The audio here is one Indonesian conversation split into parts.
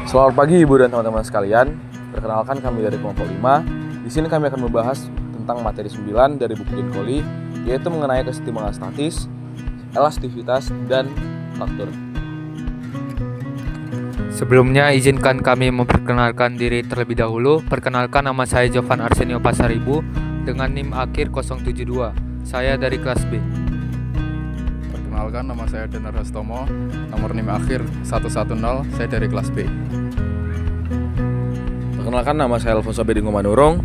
Selamat pagi Ibu dan teman-teman sekalian. Perkenalkan kami dari kelompok 5. Di sini kami akan membahas tentang materi 9 dari buku Ginkoli, yaitu mengenai kesetimbangan statis, elastivitas, dan faktor. Sebelumnya, izinkan kami memperkenalkan diri terlebih dahulu. Perkenalkan, nama saya Jovan Arsenio Pasaribu dengan NIM akhir 072. Saya dari kelas B. Perkenalkan, nama saya Denar Hastomo, nomor NIM akhir 110, saya dari kelas B. Perkenalkan, nama saya Alfonso Bedingo Manurung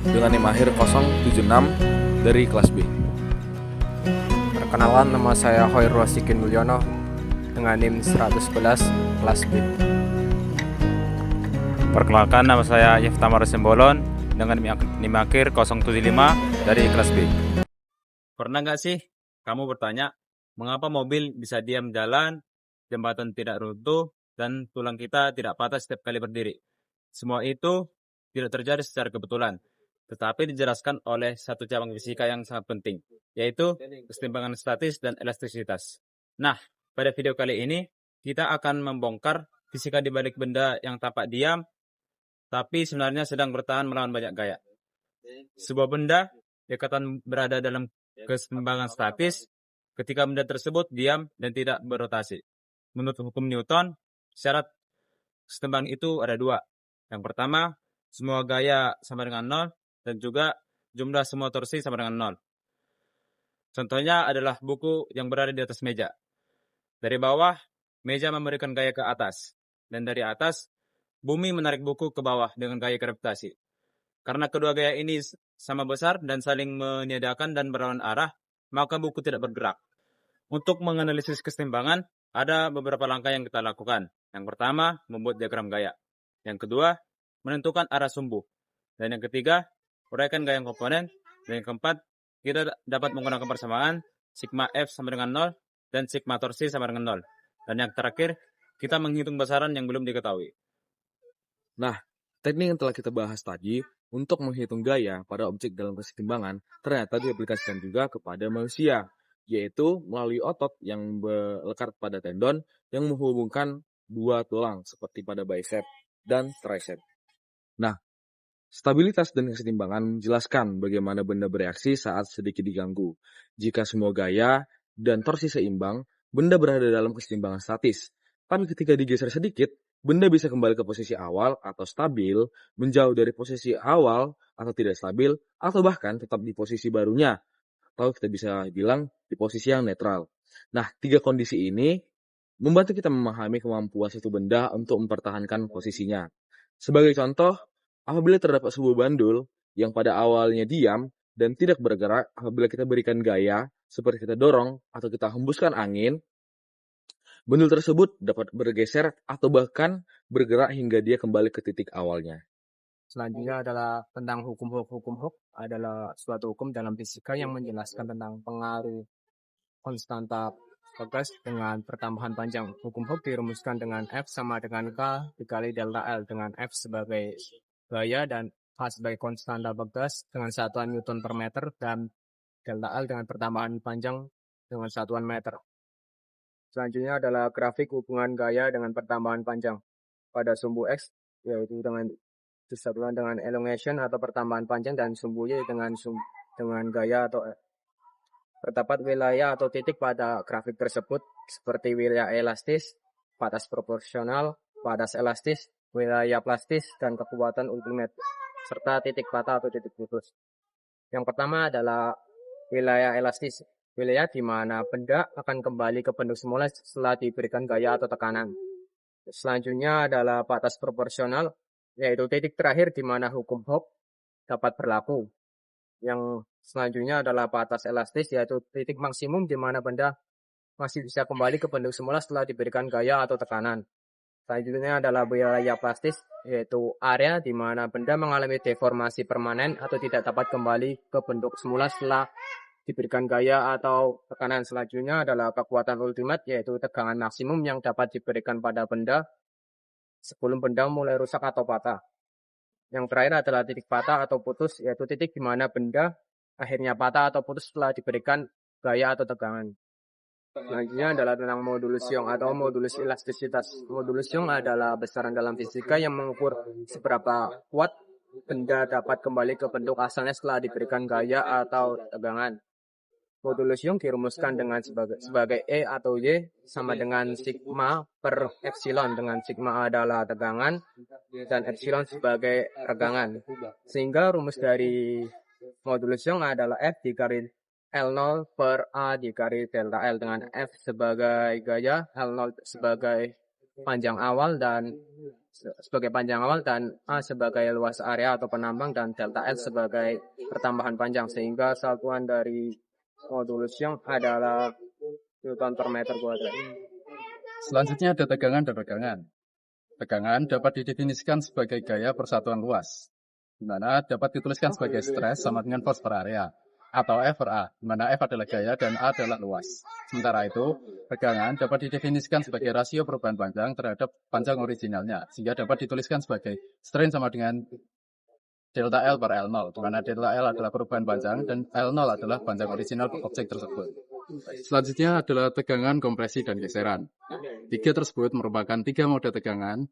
dengan NIM akhir 076 dari kelas B. Perkenalkan, nama saya Hoirul Wasikin Mulyono dengan NIM 111 kelas B. Perkenalkan, nama saya Yeftamar Sembolon dengan NIM akhir 075 dari kelas B. Pernah nggak sih kamu bertanya, mengapa mobil bisa diam jalan, jembatan tidak runtuh, dan tulang kita tidak patah setiap kali berdiri? Semua itu tidak terjadi secara kebetulan, tetapi dijelaskan oleh satu cabang fisika yang sangat penting, yaitu kesetimbangan statis dan elastisitas. Nah, pada video kali ini, kita akan membongkar fisika di balik benda yang tampak diam, tapi sebenarnya sedang bertahan melawan banyak gaya. Sebuah benda akan berada dalam kesetimbangan statis ketika benda tersebut diam dan tidak berotasi. Menurut hukum Newton, syarat kesetimbangan itu ada dua. Yang pertama, semua gaya sama dengan 0 dan juga jumlah semua torsi sama dengan 0. Contohnya adalah buku yang berada di atas meja. Dari bawah, meja memberikan gaya ke atas, dan dari atas, bumi menarik buku ke bawah dengan gaya gravitasi. Karena kedua gaya ini sama besar dan saling meniadakan dan berlawan arah, maka buku tidak bergerak. Untuk menganalisis kesetimbangan, ada beberapa langkah yang kita lakukan. Yang pertama, membuat diagram gaya. Yang kedua, menentukan arah sumbu. Dan yang ketiga, uraikan gaya komponen. Dan yang keempat, kita dapat menggunakan persamaan sigma F sama dengan 0 dan sigma torsi sama dengan 0. Dan yang terakhir, kita menghitung besaran yang belum diketahui. Nah, teknik yang telah kita bahas tadi untuk menghitung gaya pada objek dalam kesetimbangan ternyata diaplikasikan juga kepada manusia, yaitu melalui otot yang melekat pada tendon yang menghubungkan dua tulang seperti pada bicep dan tricep. Nah, stabilitas dan kesetimbangan menjelaskan bagaimana benda bereaksi saat sedikit diganggu. Jika semua gaya dan torsi seimbang, benda berada dalam kesetimbangan statis. Tapi ketika digeser sedikit, benda bisa kembali ke posisi awal atau stabil, menjauh dari posisi awal atau tidak stabil, atau bahkan tetap di posisi barunya. Atau kita bisa bilang di posisi yang netral. Nah, tiga kondisi ini membantu kita memahami kemampuan suatu benda untuk mempertahankan posisinya. Sebagai contoh, apabila terdapat sebuah bandul yang pada awalnya diam dan tidak bergerak, apabila kita berikan gaya seperti kita dorong atau kita hembuskan angin, bandul tersebut dapat bergeser atau bahkan bergerak hingga dia kembali ke titik awalnya. Selanjutnya adalah tentang hukum Hooke. Hukum Hooke adalah suatu hukum dalam fisika yang menjelaskan tentang pengaruh konstanta bagas dengan pertambahan panjang. Hukum Hooke dirumuskan dengan F sama dengan K dikali delta L, dengan F sebagai gaya dan K sebagai konstanta bagas dengan satuan Newton per meter, dan delta L dengan pertambahan panjang dengan satuan meter. Selanjutnya adalah grafik hubungan gaya dengan pertambahan panjang pada sumbu X, yaitu dengan disatukan dengan elongation atau pertambahan panjang, dan sumbu Y dengan gaya atau terdapat wilayah atau titik pada grafik tersebut seperti wilayah elastis, batas proporsional, batas elastis, wilayah plastis, dan kekuatan ultimate, serta titik patah atau titik putus. Yang pertama adalah wilayah elastis, wilayah di mana benda akan kembali ke bentuk semula setelah diberikan gaya atau tekanan. Selanjutnya adalah batas proporsional, yaitu titik terakhir di mana hukum Hooke dapat berlaku. Yang selanjutnya adalah batas elastis, yaitu titik maksimum di mana benda masih bisa kembali ke bentuk semula setelah diberikan gaya atau tekanan. Selanjutnya adalah wilayah plastis, yaitu area di mana benda mengalami deformasi permanen atau tidak dapat kembali ke bentuk semula setelah diberikan gaya atau tekanan. Selanjutnya adalah kekuatan ultimate, yaitu tegangan maksimum yang dapat diberikan pada benda sebelum benda mulai rusak atau patah. Yang terakhir adalah titik patah atau putus, yaitu titik di mana benda akhirnya patah atau putus setelah diberikan gaya atau tegangan. Selanjutnya adalah tentang modulus Young atau modulus elastisitas. Modulus Young adalah besaran dalam fisika yang mengukur seberapa kuat benda dapat kembali ke bentuk asalnya setelah diberikan gaya atau tegangan. Modulus Young dirumuskan dengan sebagai E atau Y sama dengan sigma per epsilon, dengan sigma adalah tegangan dan epsilon sebagai regangan. Sehingga rumus dari modulus Young adalah F dikali L0 per A dikali delta L, dengan F sebagai gaya, L0 sebagai panjang awal dan A sebagai luas area atau penambang, dan delta L sebagai pertambahan panjang, sehingga satuan dari modulus Young adalah Newton per meter kuadrat. Selanjutnya ada tegangan dan regangan. Tegangan dapat didefinisikan sebagai gaya persatuan luas, di mana dapat dituliskan sebagai stres sama dengan force per area, atau F per A, di mana F adalah gaya dan A adalah luas. Sementara itu, regangan dapat didefinisikan sebagai rasio perubahan panjang terhadap panjang originalnya, sehingga dapat dituliskan sebagai strain sama dengan delta L per L0, di mana delta L adalah perubahan panjang dan L0 adalah panjang original objek tersebut. Selanjutnya adalah tegangan, kompresi, dan geseran. Tiga tersebut merupakan tiga mode tegangan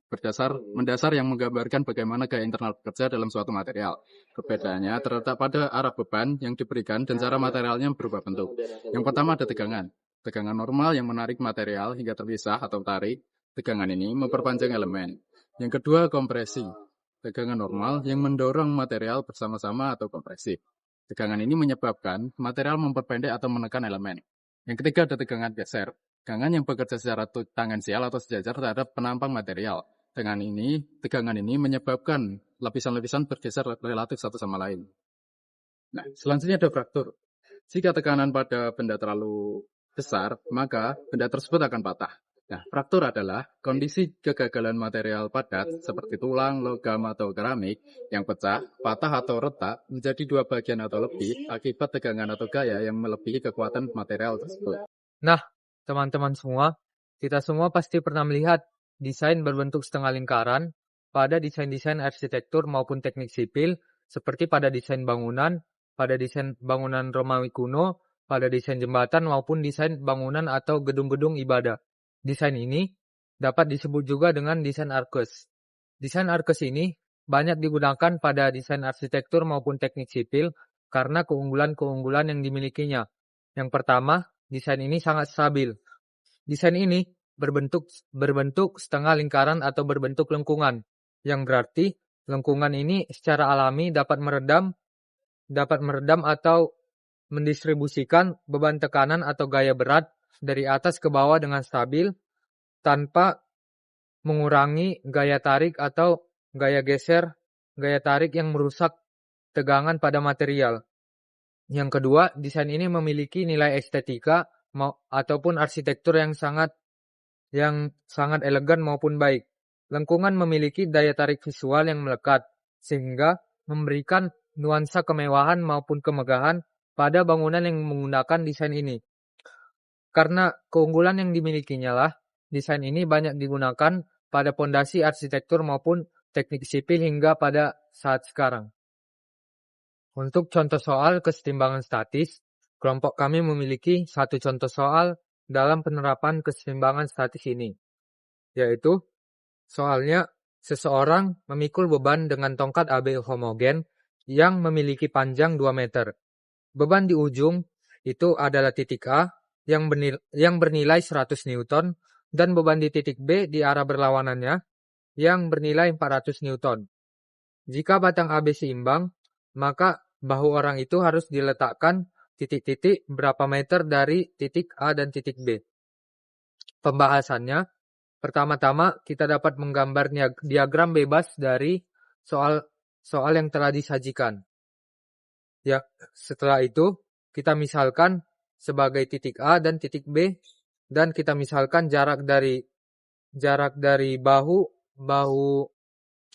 mendasar yang menggambarkan bagaimana gaya internal bekerja dalam suatu material. Perbedaannya terletak pada arah beban yang diberikan dan cara materialnya berubah bentuk. Yang pertama ada tegangan. Tegangan normal yang menarik material hingga terpisah atau tarik. Tegangan ini memperpanjang elemen. Yang kedua kompresi. Tegangan normal yang mendorong material bersama-sama atau kompresif. Tegangan ini menyebabkan material memperpendek atau menekan elemen. Yang ketiga ada tegangan geser. Tegangan yang bekerja secara tangensial atau sejajar terhadap penampang material. Tegangan ini menyebabkan lapisan-lapisan bergeser relatif satu sama lain. Nah, selanjutnya ada fraktur. Jika tekanan pada benda terlalu besar, maka benda tersebut akan patah. Nah, fraktur adalah kondisi kegagalan material padat seperti tulang, logam, atau keramik yang pecah, patah, atau retak menjadi dua bagian atau lebih akibat tegangan atau gaya yang melebihi kekuatan material tersebut. Nah, teman-teman semua, kita semua pasti pernah melihat desain berbentuk setengah lingkaran pada desain-desain arsitektur maupun teknik sipil, seperti pada desain bangunan Romawi kuno, pada desain jembatan maupun desain bangunan atau gedung-gedung ibadah. Desain ini dapat disebut juga dengan desain arkes. Desain arkes ini banyak digunakan pada desain arsitektur maupun teknik sipil karena keunggulan-keunggulan yang dimilikinya. Yang pertama, desain ini sangat stabil. Desain ini berbentuk setengah lingkaran atau berbentuk lengkungan, yang berarti lengkungan ini secara alami dapat meredam atau mendistribusikan beban tekanan atau gaya berat dari atas ke bawah dengan stabil tanpa mengurangi gaya tarik atau gaya tarik yang merusak tegangan pada material. Yang kedua, desain ini memiliki nilai estetika ataupun arsitektur yang sangat elegan maupun baik. Lengkungan memiliki daya tarik visual yang melekat, sehingga memberikan nuansa kemewahan maupun kemegahan pada bangunan yang menggunakan desain ini. Karena keunggulan yang dimilikinya lah, desain ini banyak digunakan pada pondasi arsitektur maupun teknik sipil hingga pada saat sekarang. Untuk contoh soal kesetimbangan statis, kelompok kami memiliki satu contoh soal dalam penerapan kesetimbangan statis ini, yaitu soalnya seseorang memikul beban dengan tongkat AB homogen yang memiliki panjang 2 meter. Beban di ujung itu adalah titik A yang bernilai 100 Newton dan beban di titik B di arah berlawanannya yang bernilai 400 Newton. Jika batang AB seimbang, maka bahu orang itu harus diletakkan titik-titik berapa meter dari titik A dan titik B. Pembahasannya, pertama-tama kita dapat menggambar diagram bebas dari soal yang telah disajikan. Ya, setelah itu kita misalkan sebagai titik A dan titik B, dan kita misalkan jarak dari bahu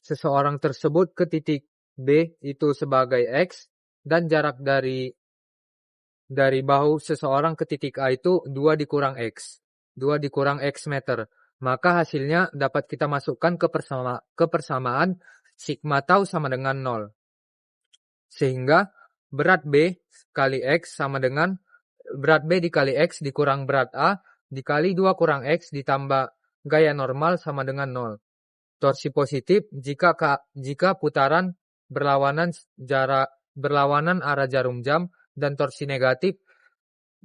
seseorang tersebut ke titik B itu sebagai X, dan jarak dari bahu seseorang ke titik A itu 2 dikurang X meter. Maka hasilnya dapat kita masukkan ke persamaan sigma tau sama dengan 0. Sehingga berat B kali X sama dengan berat B dikali X dikurang berat A dikali 2 kurang X ditambah gaya normal sama dengan 0. Torsi positif jika putaran berlawanan arah jarum jam, dan torsi negatif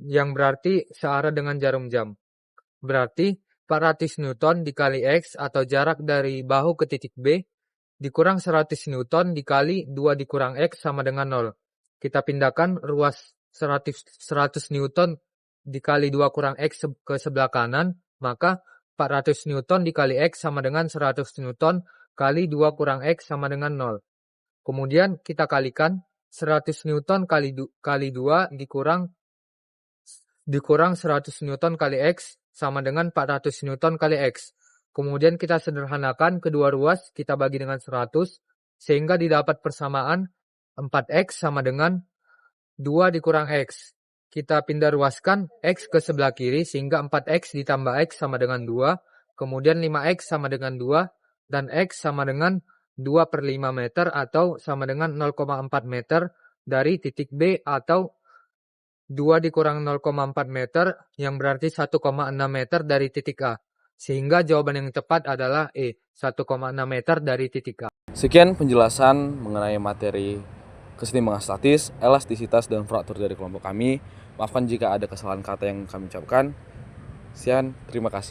yang berarti searah dengan jarum jam. Berarti 400 Newton dikali X atau jarak dari bahu ke titik B dikurang 100 Newton dikali 2 dikurang X sama dengan 0. Kita pindahkan ruas 100 Newton dikali 2 kurang X ke sebelah kanan, maka 400 Newton dikali X sama dengan 100 Newton kali 2 kurang X sama dengan 0. Kemudian kita kalikan 100 Newton kali 2 dikurang 100 Newton kali X sama dengan 400 Newton kali X. Kemudian kita sederhanakan kedua ruas, kita bagi dengan 100, sehingga didapat persamaan 4X sama dengan 2 dikurang X. Kita pindah ruaskan X ke sebelah kiri, sehingga 4X ditambah X sama dengan 2, kemudian 5X sama dengan 2, dan X sama dengan 2 per 5 meter atau sama dengan 0,4 meter dari titik B, atau 2 dikurang 0,4 meter yang berarti 1,6 meter dari titik A. Sehingga jawaban yang tepat adalah E, 1,6 meter dari titik A. Sekian penjelasan mengenai materi keseimbangan statis, elastisitas, dan fraktur dari kelompok kami. Maafkan jika ada kesalahan kata yang kami ucapkan. Sekian, terima kasih.